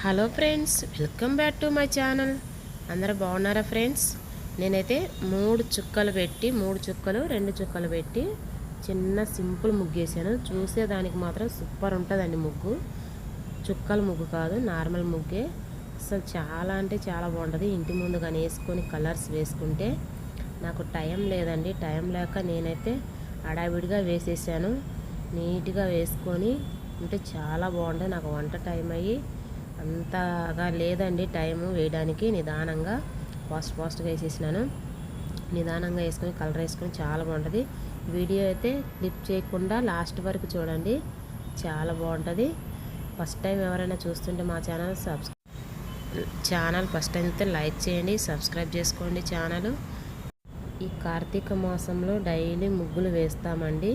Hello friends, welcome back to my channel. అందరూ బాగున్నారా friends? నేనైతే మూడు చుక్కలు రెండు చుక్కలు పెట్టి చిన్న సింపుల్ ముగ్గు వేసాను. చూసేదానికి మాత్రం సూపర్ ఉంటుందండి ముగ్గు. చుక్కల ముగ్గు కాదు, నార్మల్ ముగ్గే. అసలు చాలా అంటే చాలా బాగుంటుంది. ఇంటి ముందు కానీ వేసుకొని కలర్స్ వేసుకుంటే నాకు టైం లేదండి. టైం లేక నేనైతే హడావిడిగా వేసేసాను. నీట్గా వేసుకొని ఉంటే చాలా బాగుంటుంది. నాకు వంట టైం అయ్యి అంతగా లేదండి టైము వేయడానికి. నిదానంగా ఫాస్ట్గా వేసేసినాను. నిదానంగా వేసుకొని కలర్ వేసుకొని చాలా బాగుంటుంది. వీడియో అయితే క్లిప్ చేయకుండా లాస్ట్ వరకు చూడండి, చాలా బాగుంటుంది. ఫస్ట్ టైం ఎవరైనా చూస్తుంటే మా ఛానల్ ఫస్ట్ టైం అయితే లైక్ చేయండి, సబ్స్క్రైబ్ చేసుకోండి ఛానల్. ఈ కార్తీక మాసంలో డైలీ ముగ్గులు వేస్తామండి.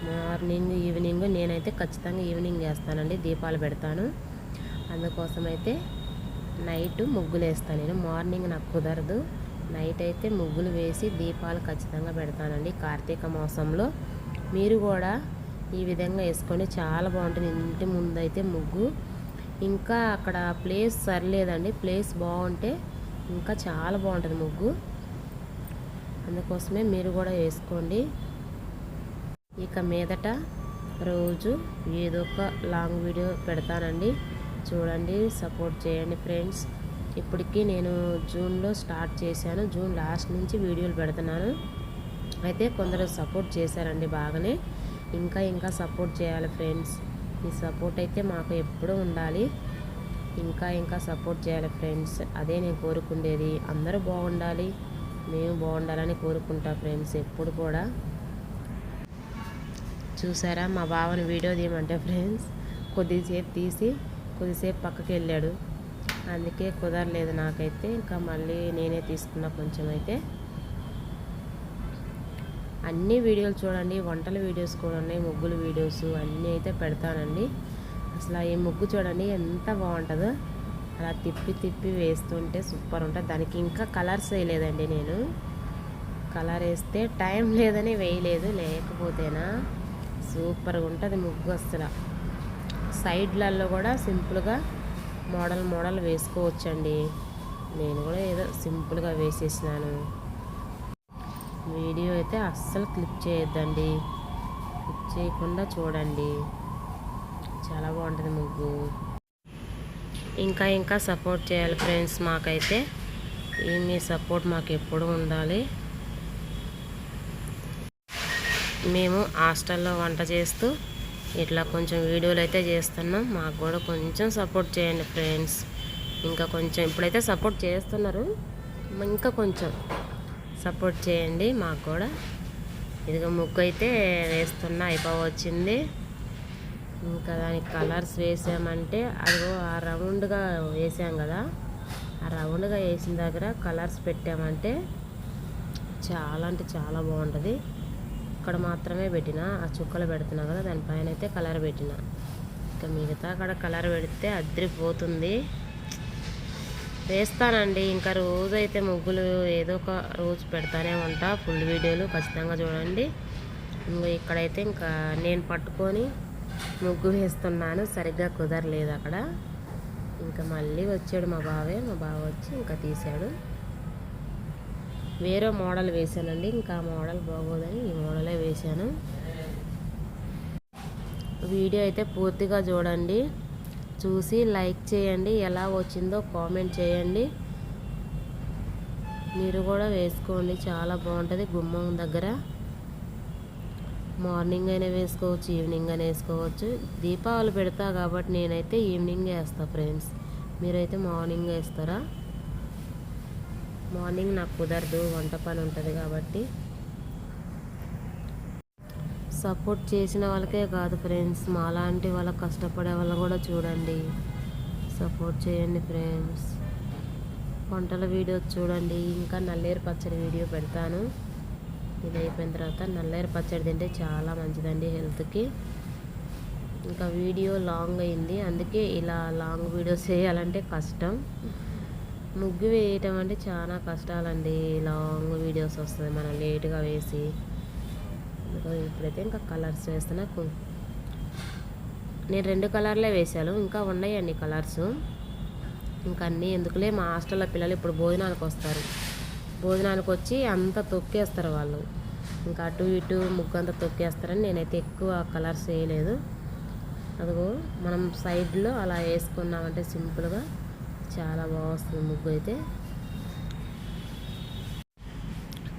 మార్నింగ్ ఈవినింగ్, నేనైతే ఖచ్చితంగా ఈవినింగ్ వేస్తానండి, దీపాలు పెడతాను. అందుకోసం అయితే నైట్ ముగ్గులు వేస్తాను నేను. మార్నింగ్ నాకు కుదరదు. నైట్ అయితే ముగ్గులు వేసి దీపాలు ఖచ్చితంగా పెడతానండి కార్తీక మాసంలో. మీరు కూడా ఈ విధంగా వేసుకొని చాలా బాగుంటుంది. ఇంటి ముందు అయితే ముగ్గు, ఇంకా అక్కడ ప్లేస్ సరిలేదండి, ప్లేస్ బాగుంటే ఇంకా చాలా బాగుంటుంది ముగ్గు. అందుకోసమే మీరు కూడా వేసుకోండి. ఇక మీదట రోజు ఏదో ఒక లాంగ్ వీడియో పెడతానండి, చూడండి, సపోర్ట్ చేయండి ఫ్రెండ్స్. ఇప్పటికీ నేను జూన్లో స్టార్ట్ చేశాను, జూన్ లాస్ట్ నుంచి వీడియోలు పెడుతున్నాను. అయితే కొందరు సపోర్ట్ చేశారండి బాగానే. ఇంకా సపోర్ట్ చేయాలి ఫ్రెండ్స్. మీ సపోర్ట్ అయితే మాకు ఎప్పుడూ ఉండాలి. ఇంకా సపోర్ట్ చేయాలి ఫ్రెండ్స్. అదే నేను కోరుకుండేది. అందరూ బాగుండాలి, మేము బాగుండాలని కోరుకుంటా ఫ్రెండ్స్ ఎప్పుడు కూడా. చూసారా మా బావని వీడియో తీయమంటే ఫ్రెండ్స్ కొద్దిసేపు తీసి కొద్దిసేపు పక్కకి వెళ్ళాడు. అందుకే కుదరలేదు నాకైతే. ఇంకా మళ్ళీ నేనే తీసుకున్నా కొంచెం. అయితే అన్ని వీడియోలు చూడండి, వంటల వీడియోస్ చూడండి, ముగ్గుల వీడియోస్ అన్నీ అయితే పెడతానండి. అసలు ఈ ముగ్గు చూడండి ఎంత బాగుంటుందో. అలా తిప్పి వేస్తుంటే సూపర్ ఉంటుంది. దానికి ఇంకా కలర్స్ వేయలేదండి నేను. కలర్ వేస్తే టైం లేదని వేయలేదు, లేకపోతేనా సూపర్గా ఉంటుంది ముగ్గు. అసలు సైడ్లలో కూడా సింపుల్గా మోడల్ వేసుకోవచ్చండి. నేను కూడా ఏదో సింపుల్గా వేసేసినాను. వీడియో అయితే అస్సలు క్లిప్ చేయొద్దండి, క్లిప్ చేయకుండా చూడండి, చాలా బాగుంటుంది ముగ్గు. ఇంకా సపోర్ట్ చేయాలి ఫ్రెండ్స్. మాకైతే మీ సపోర్ట్ మాకు ఎప్పుడు ఉండాలి. మేము హాస్టల్లో వంట చేస్తూ ఇట్లా కొంచెం వీడియోలు అయితే చేస్తున్నాం. మాకు కూడా కొంచెం సపోర్ట్ చేయండి ఫ్రెండ్స్. ఇంకా కొంచెం ఇప్పుడైతే సపోర్ట్ చేస్తున్నారు, ఇంకా కొంచెం సపోర్ట్ చేయండి మాకు కూడా. ఇదిగో ముగ్గు అయితే వేస్తున్నా, అయిపోవచ్చింది. ఇంకా దానికి కలర్స్ వేసామంటే అదిగో ఆ రౌండ్గా వేసాం కదా, ఆ రౌండ్గా వేసిన దగ్గర కలర్స్ పెట్టామంటే చాలా అంటే చాలా బాగుంటుంది. ఇక్కడ మాత్రమే పెట్టిన, ఆ చుక్కలు పెడుతున్నా కదా దానిపైన అయితే కలర్ పెట్టిన. ఇంకా మిగతా అక్కడ కలర్ పెడితే అద్రిపోతుంది. వేస్తానండి ఇంకా రోజు అయితే ముగ్గులు ఏదో ఒక రోజు పెడతానే ఉంటా. ఫుల్ వీడియోలు ఖచ్చితంగా చూడండి. ఇంకా ఇక్కడైతే ఇంకా నేను పట్టుకొని ముగ్గు వేస్తున్నాను, సరిగ్గా కుదరలేదు అక్కడ. ఇంకా మళ్ళీ వచ్చాడు మా బావ వచ్చి ఇంకా తీశాడు. వేరే మోడల్ వేసానండి, ఇంకా మోడల్ బాగోదని ఈ మోడలే వేశాను. వీడియో అయితే పూర్తిగా చూడండి, చూసి లైక్ చేయండి, ఎలా వచ్చిందో కామెంట్ చేయండి. మీరు కూడా వేసుకోండి, చాలా బాగుంటుంది. గుమ్మం దగ్గర మార్నింగ్ అయినా వేసుకోవచ్చు, ఈవినింగ్ అయినా వేసుకోవచ్చు. దీపావళి పెడతా కాబట్టి నేనైతే ఈవినింగ్ వేస్తాను ఫ్రెండ్స్. మీరైతే మార్నింగ్ వేస్తారా? మార్నింగ్ నాకు కుదరదు, వంట పని ఉంటుంది కాబట్టి. సపోర్ట్ చేసిన వాళ్ళకే కాదు ఫ్రెండ్స్, మాలాంటి వాళ్ళకి కష్టపడే వాళ్ళు కూడా చూడండి, సపోర్ట్ చేయండి ఫ్రెండ్స్. వంటల వీడియోస్ చూడండి. ఇంకా నల్లేరు పచ్చడి వీడియో పెడతాను. ఇది అయిపోయిన తర్వాత నల్లేరు పచ్చడి తింటే చాలా మంచిదండి హెల్త్కి. ఇంకా వీడియో లాంగ్ అయింది, అందుకే ఇలా లాంగ్ వీడియోస్ చేయాలంటే కష్టం. ముగ్గు వేయటం అంటే చాలా కష్టాలండి. లాంగ్ వీడియోస్ వస్తుంది మనం లేట్గా వేసి. ఇప్పుడైతే ఇంకా కలర్స్ వేస్తున్నా. నేను 2 కలర్లే వేసాను, ఇంకా ఉన్నాయండి కలర్స్. ఇంకా అన్నీ ఎందుకులే, మా హాస్టల్లో పిల్లలు ఇప్పుడు భోజనానికి వస్తారు. భోజనానికి వచ్చి అంతా తొక్కేస్తారు వాళ్ళు. ఇంకా అటు ఇటు ముగ్గు అంతా తొక్కేస్తారని నేనైతే ఎక్కువ కలర్స్ వేయలేదు. అదిగో మనం సైడ్లో అలా వేసుకున్నామంటే సింపుల్గా చాలా బాగా వస్తుంది ముగ్గు అయితే.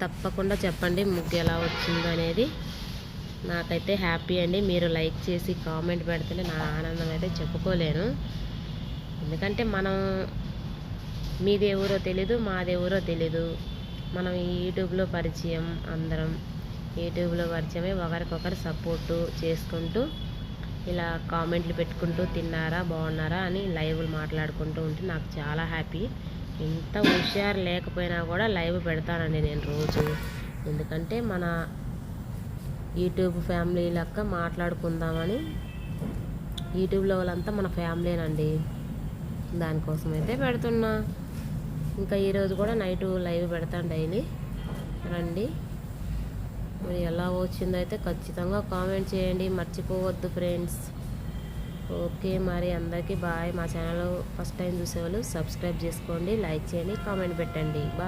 తప్పకుండా చెప్పండి ముగ్గు ఎలా వచ్చిందో అనేది. నాకైతే హ్యాపీ అండి. మీరు లైక్ చేసి కామెంట్ పెడితేనే నా ఆనందం అయితే చెప్పుకోలేను. ఎందుకంటే మనం మీది ఎవరో తెలీదు, మాది ఎవరో తెలీదు. మనం యూట్యూబ్లో పరిచయం, అందరం యూట్యూబ్లో పరిచయమే, ఒకరికొకరు సపోర్టు చేసుకుంటూ ఇలా కామెంట్లు పెట్టుకుంటూ తిన్నారా బాగున్నారా అని లైవ్లు మాట్లాడుకుంటూ ఉంటే నాకు చాలా హ్యాపీ. ఎంత హుషారు లేకపోయినా కూడా లైవ్ పెడతానండి నేను రోజు. ఎందుకంటే మన యూట్యూబ్ ఫ్యామిలీ లెక్క మాట్లాడుకుందామని. యూట్యూబ్లో వాళ్ళంతా మన ఫ్యామిలీనండి, దానికోసం అయితే పెడుతున్నా. ఇంకా ఈరోజు కూడా నైటు లైవ్ పెడతాను డైలీ, రండి. మరి ఎలా వచ్చిందో అయితే ఖచ్చితంగా కామెంట్ చేయండి, మర్చిపోవద్దు ఫ్రెండ్స్. ఓకే మరి అందరికీ బాయ్. మా ఛానల్ ఫస్ట్ టైం చూసేవాళ్ళు సబ్స్క్రైబ్ చేసుకోండి, లైక్ చేయండి, కామెంట్ పెట్టండి. బాయ్.